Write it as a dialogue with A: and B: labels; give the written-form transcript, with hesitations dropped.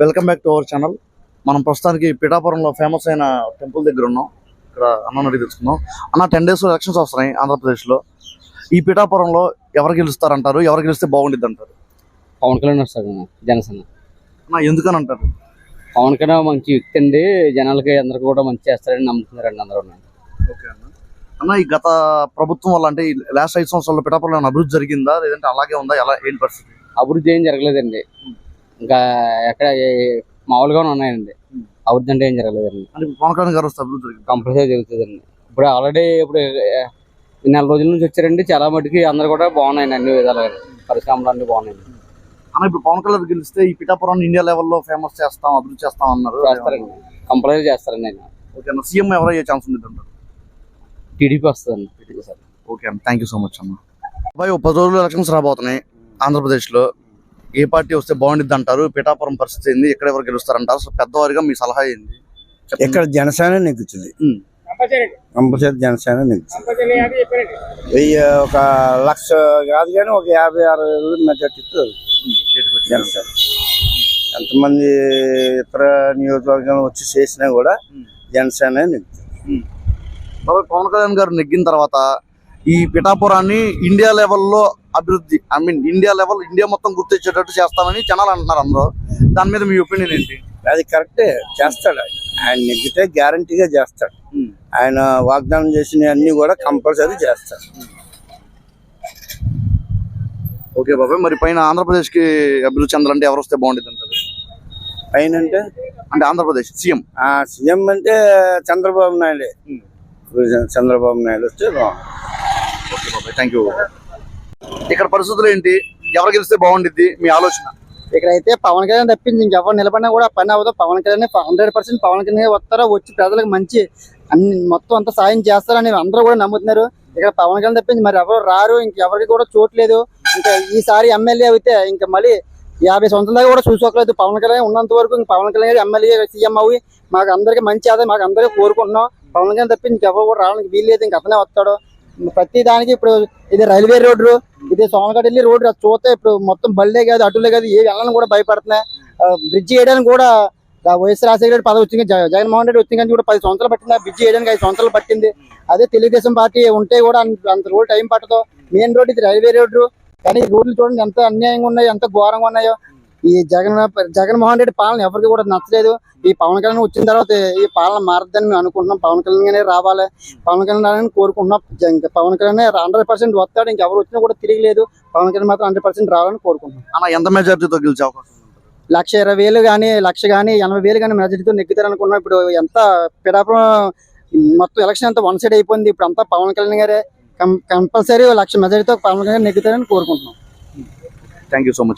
A: Welcome back to our channel. మనం ప్రస్తుతానికి పిఠాపురంలో ఫేమస్ అయిన టెంపుల్ దగ్గర ఉన్నాం. ఇక్కడ అన్న అడిగి తెలుసుకుందాం. అన్న 10 days ఎలక్షన్స్ వస్తున్నాయి ఆంధ్రప్రదేశ్లో. ఈ పిఠాపురంలో ఎవరు గెలుస్తారంటారు? ఎవరు గెలిస్తే బాగుండిద్ది అంటారు?
B: పవన్ కళ్యాణ్ వస్తాడు జనసేన.
A: అన్న ఎందుకని అంటారు?
B: పవన్ కళ్యాణ్ మంచి వ్యక్తి అండి, జనాలకి అందరికి కూడా మంచి చేస్తారని నమ్ముతున్నారండి అందరూ.
A: ఓకే అన్న. అన్న ఈ గత ప్రభుత్వం వల్ల అంటే లాస్ట్ 5 సంవత్సరాల్లో పిఠాపురంలో అభివృద్ధి జరిగిందా లేదంటే అలాగే ఉందా? ఎలా ఏంటి పరిస్థితి?
B: అభివృద్ధి ఏం జరగలేదండి, ఇంకా ఎక్కడ మామూలుగానే ఉన్నాయండి. అభివృద్ధి అంటే ఏం జరగలేదండి.
A: అంటే పవన్ కళ్యాణ్ గారు వస్తే అభివృద్ధి జరిగింది
B: కంపల్సరీ జరుగుతుందండి. ఇప్పుడు ఆల్రెడీ ఈ 4 రోజుల నుంచి వచ్చారండి, చాలా మటుకి అందరు కూడా బాగున్నాయండి, అన్ని విధాలుగా పరిశ్రమలు అన్ని బాగున్నాయండి.
A: అన్న ఇప్పుడు పవన్ కళ్యాణ్ గెలిస్తే ఈ పిఠాపురాన్ని ఇండియా లెవెల్లో ఫేమస్ చేస్తాం, అభివృద్ధి చేస్తాం అన్నారు.
B: చేస్తారండి, కంపల్సరీ చేస్తారండి ఆయన.
A: ఓకే అన్న. సీఎం ఎవరు అయ్యే ఛాన్స్ ఉంది అంటారు?
B: టీడీపీ వస్తుందండి. TDP sir.
A: ఓకే అన్న, థ్యాంక్ యూ సో మచ్ అన్న. అబ్బాయి 10 రోజులు ఎలక్షన్స్ రాబోతున్నాయి ఆంధ్రప్రదేశ్లో. ఏ పార్టీ వస్తే బాగుండిద్ది అంటారు? పిఠాపురం పరిస్థితి ఏంది? ఎక్కడ ఎవరు గెలుస్తారంటారు? సో పెద్దవారిగా మీ సలహా ఏంది?
C: ఇక్కడ జనసేన నెగ్గుతుంది, కంపల్సరీ జనసేన నెగ్గుతుంది. 1,00,000 కాదు కానీ ఒక 56,000 మెజార్టీతో జనసేన. ఎంతమంది ఇతర నియోజకవర్గం వచ్చి చేసినా కూడా జనసేన నెగ్గుతుంది.
A: పవన్ కళ్యాణ్ గారు నెగ్గిన తర్వాత ఈ పిఠాపురాన్ని ఇండియా లెవెల్లో అభివృద్ధి, ఇండియా మొత్తం గుర్తించేటట్టు చేస్తామని జనాలు అంటున్నారు అందరూ. దాని మీద మీ ఒపీనియన్ ఏంటి?
C: అది కరెక్టే, చేస్తాడు ఆయన నెగ్గితే గ్యారంటీగా చేస్తాడు. ఆయన వాగ్దానం చేసిన అన్ని కూడా కంపల్సరీ చేస్తాడు.
A: ఓకే బాబాయ్, మరి పైన ఆంధ్రప్రదేశ్ కి అభివృద్ధి చెందాలంటే ఎవరు వస్తే బాగుంటుంది అంటారు?
C: పైన అంటే
A: ఆంధ్రప్రదేశ్ సీఎం
C: సీఎం అంటే చంద్రబాబు నాయుడు. చంద్రబాబు నాయుడు వస్తే బాగుంది.
A: ఓకే బాబాయ్, థ్యాంక్ యూ. ఇక్కడ పరిస్థితులు ఏంటి? ఎవరు గెలిస్తే బాగుండిద్ది మీ ఆలోచన?
D: ఇక్కడైతే పవన్ కళ్యాణ్ తప్పించి ఇంకెవరు నిలబడినా కూడా పని అవ్వదు. పవన్ కళ్యాణ్ 100% పవన్ కళ్యాణ్ వస్తారో, వచ్చి ప్రజలకు మంచి అన్ని మొత్తం అంతా సాయం చేస్తారని అందరూ కూడా నమ్ముతున్నారు. ఇక్కడ పవన్ కళ్యాణ్ తప్పించి మరి ఎవరు రారు, ఇంకెవరికి కూడా చోట్లేదు. ఇంకా ఈసారి ఎమ్మెల్యే అయితే ఇంకా మళ్ళీ 50 సంవత్సరాల దాకా కూడా చూసుకోలేదు. పవన్ కళ్యాణ్ ఉన్నంత వరకు ఇంక పవన్ కళ్యాణ్ ఎమ్మెల్యే సీఎం అవి మాకు అందరికి మంచి ఆదాయం మాకు అందరికీ కోరుకుంటున్నాం. పవన్ కళ్యాణ్ తప్పించి ఇంకెవరు కూడా రావడానికి వీల్లేదు, ఇంక అతనే వస్తాడు. ప్రతి దానికి ఇప్పుడు ఇది రైల్వే రోడ్డు, ఇది సోమగఢ్ వెళ్ళి రోడ్డు చూస్తే ఇప్పుడు మొత్తం బళ్ళే కాదు అటులే కాదు ఏ వెళ్ళాలని కూడా భయపడుతున్నాయి. బ్రిడ్జ్ చేయడానికి కూడా వైఎస్ రాజశేఖర రెడ్డి పదవి వచ్చింది, జగన్మోహన్ రెడ్డి వచ్చింది కానీ కూడా 10 సంవత్సరాలు పట్టింది. బ్రిడ్జ్ చేయడానికి 5 సంవత్సరాలు పట్టింది. అదే తెలుగుదేశం పార్టీ ఉంటే కూడా అంత రోడ్డు టైం పట్టదు. మెయిన్ రోడ్డు ఇది రైల్వే రోడ్డు, కానీ రోడ్లు చూడండి ఎంత అన్యాయంగా ఉన్నాయో, ఎంత ఘోరంగా ఉన్నాయో. ఈ జగన్మోహన్ రెడ్డి పాలన ఎవరికి కూడా నచ్చలేదు. ఈ పవన్ కళ్యాణ్ వచ్చిన తర్వాత ఈ పాలన మారద్దని మేము అనుకుంటున్నాం. పవన్ కళ్యాణ్ రావాలి, పవన్ కళ్యాణ్ రావాలని కోరుకుంటున్నాం. పవన్ కళ్యాణ్ 100% వస్తాడు, ఇంకెవరు వచ్చినా కూడా తిరగలేదు. పవన్ కళ్యాణ్ మాత్రం 100% రావాలని కోరుకుంటున్నాం.
A: అన్న ఎంత మెజార్టీతో గెలిచే అవకాశం?
D: 1,20,000 కానీ 1,00,000 కానీ 80,000 కానీ మెజార్టీతో నెగ్గుతారు అనుకున్నాం. ఇప్పుడు ఎంత పిఠాపురం మొత్తం ఎలక్షన్ అంతా వన్ సైడ్ అయిపోయింది. ఇప్పుడు అంతా పవన్ కళ్యాణ్ గారే కంపల్సరీ 1,00,000 మెజార్టీతో పవన్ కళ్యాణ్ నెగ్గుతారని కోరుకుంటున్నాం.
A: Thank you so much.